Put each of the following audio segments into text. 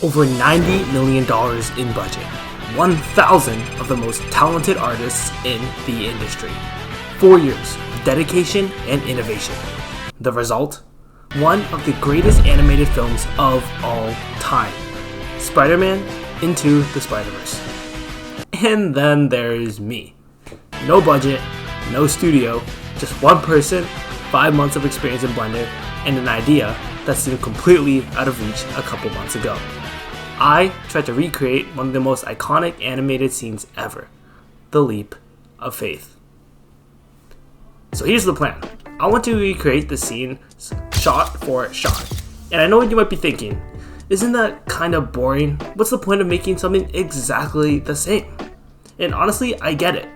Over $90 million in budget. 1,000 of the most talented artists in the industry. 4 years of dedication and innovation. The result? One of the greatest animated films of all time. Spider-Man Into the Spiderverse. And then there's me. No budget, no studio, just one person, 5 months of experience in Blender, and an idea that seemed completely out of reach a couple months ago. I tried to recreate one of the most iconic animated scenes ever, the leap of faith. So here's the plan. I want to recreate the scene shot for shot. And I know what you might be thinking. Isn't that kind of boring? What's the point of making something exactly the same? And honestly, I get it.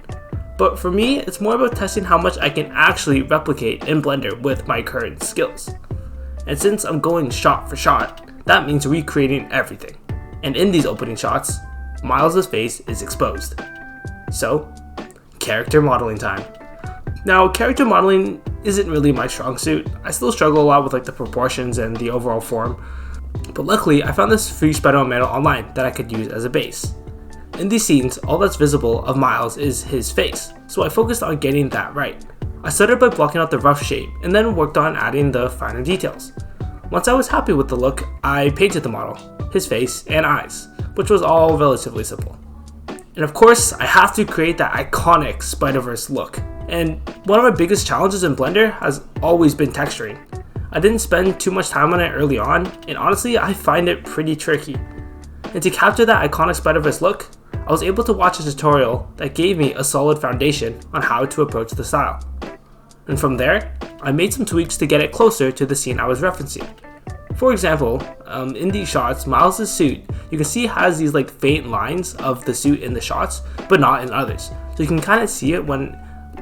But for me, it's more about testing how much I can actually replicate in Blender with my current skills. And since I'm going shot for shot, that means recreating everything. And in these opening shots, Miles' face is exposed. So, character modeling time. Now, character modeling isn't really my strong suit. I still struggle a lot with the proportions and the overall form. But luckily, I found this free Spider-Man model online that I could use as a base. In these scenes, all that's visible of Miles is his face, so I focused on getting that right. I started by blocking out the rough shape, and then worked on adding the finer details. Once I was happy with the look, I painted the model, his face, and eyes, which was all relatively simple. And of course, I have to create that iconic Spiderverse look. And one of my biggest challenges in Blender has always been texturing. I didn't spend too much time on it early on, and honestly, I find it pretty tricky. And to capture that iconic Spiderverse look, I was able to watch a tutorial that gave me a solid foundation on how to approach the style. And from there, I made some tweaks to get it closer to the scene I was referencing. For example, in these shots, Miles' suit, you can see has these faint lines of the suit in the shots, but not in others. So you can kind of see it when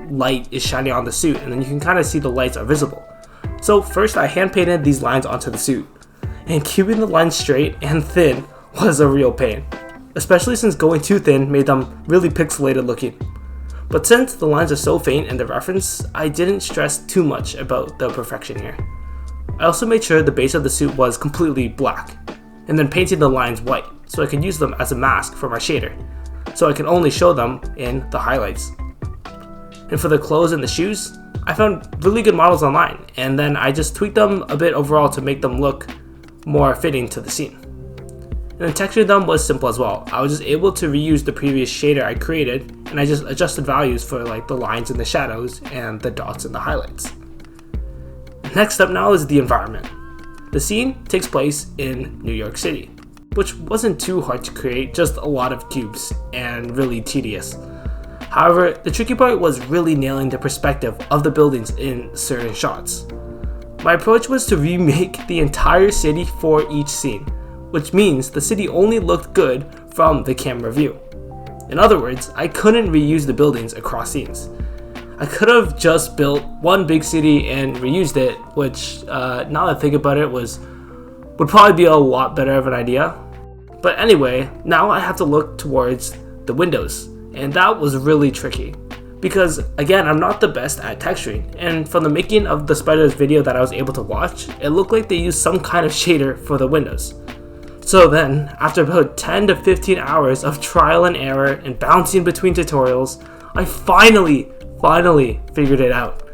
light is shining on the suit, and then you can kind of see the lights are visible. So first I hand painted these lines onto the suit, and keeping the lines straight and thin was a real pain, especially since going too thin made them really pixelated looking. But since the lines are so faint in the reference, I didn't stress too much about the perfection here. I also made sure the base of the suit was completely black, and then painted the lines white so I could use them as a mask for my shader, so I can only show them in the highlights. And for the clothes and the shoes, I found really good models online, and then I just tweaked them a bit overall to make them look more fitting to the scene. And then texturing them was simple as well. I was just able to reuse the previous shader I created, and I just adjusted values for the lines and the shadows and the dots and the highlights. Next up now is the environment. The scene takes place in New York City, which wasn't too hard to create, just a lot of cubes and really tedious. However, the tricky part was really nailing the perspective of the buildings in certain shots. My approach was to remake the entire city for each scene, which means the city only looked good from the camera view. In other words, I couldn't reuse the buildings across scenes. I could have just built one big city and reused it, which, now that I think about it, would probably be a lot better of an idea. But anyway, now I have to look towards the windows, and that was really tricky. Because, again, I'm not the best at texturing, and from the making of the Spider's video that I was able to watch, it looked like they used some kind of shader for the windows. So then, after about 10 to 15 hours of trial and error and bouncing between tutorials, I finally figured it out.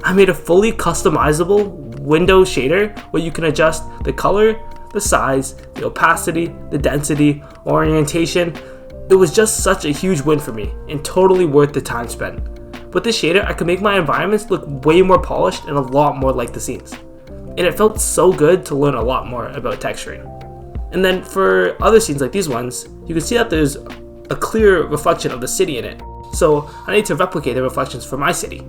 I made a fully customizable window shader where you can adjust the color, the size, the opacity, the density, orientation. It was just such a huge win for me and totally worth the time spent. With this shader, I could make my environments look way more polished and a lot more like the scenes. And it felt so good to learn a lot more about texturing. And then for other scenes like these ones, you can see that there's a clear reflection of the city in it. So I need to replicate the reflections for my city.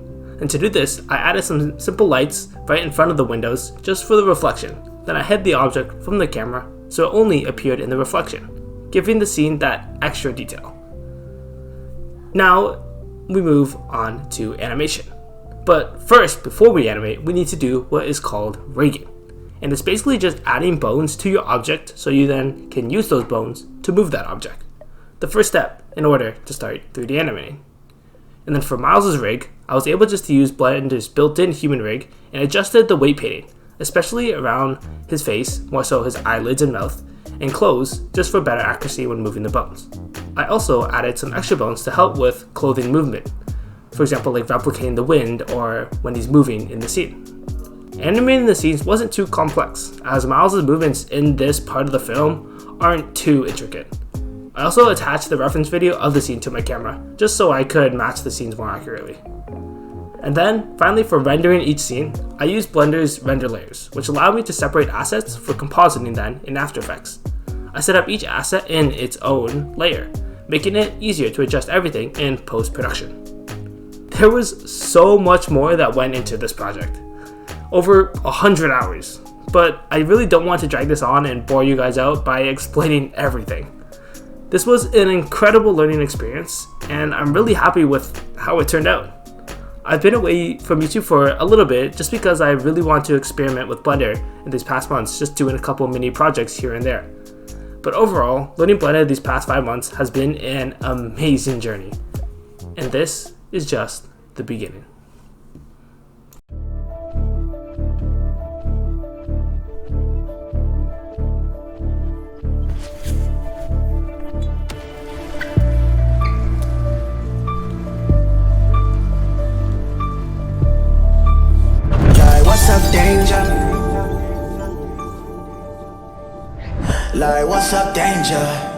And to do this, I added some simple lights right in front of the windows just for the reflection. Then I hid the object from the camera so it only appeared in the reflection, giving the scene that extra detail. Now we move on to animation. But first, before we animate, we need to do what is called rigging. And it's basically just adding bones to your object so you then can use those bones to move that object. The first step in order to start 3D animating. And then for Miles' rig, I was able just to use Blender's built-in human rig and adjusted the weight painting, especially around his face, more so his eyelids and mouth, and close just for better accuracy when moving the bones. I also added some extra bones to help with clothing movement, for example like replicating the wind or when he's moving in the scene. Animating the scenes wasn't too complex, as Miles' movements in this part of the film aren't too intricate. I also attached the reference video of the scene to my camera, just so I could match the scenes more accurately. And then, finally for rendering each scene, I used Blender's render layers, which allowed me to separate assets for compositing then in After Effects. I set up each asset in its own layer, making it easier to adjust everything in post-production. There was so much more that went into this project. Over 100 hours, but I really don't want to drag this on and bore you guys out by explaining everything. This was an incredible learning experience, and I'm really happy with how it turned out. I've been away from YouTube for a little bit just because I really want to experiment with Blender in these past months, just doing a couple mini projects here and there. But overall, learning Blender these past 5 months has been an amazing journey, and this is just the beginning. What's up, danger? Like, what's up, danger?